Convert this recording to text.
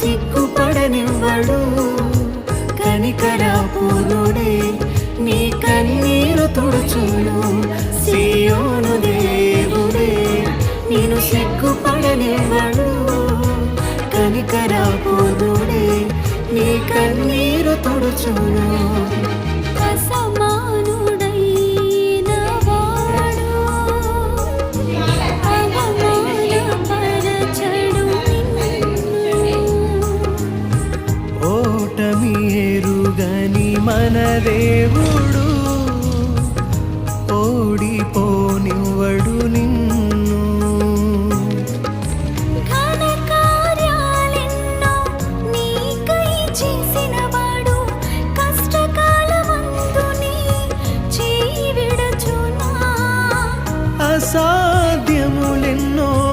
సిగ్గుపడనివ్వడు. కనికరాపూర్ణుడే నీ కన్నీరు తుడుచును. సీయోను దేవుడే నేను సిగ్గుపడనివ్వడు. కనికరాపూర్ణుడే నీ కన్నీరు తుడుచును. ఓటమి ఎరుగని మన దేవుడు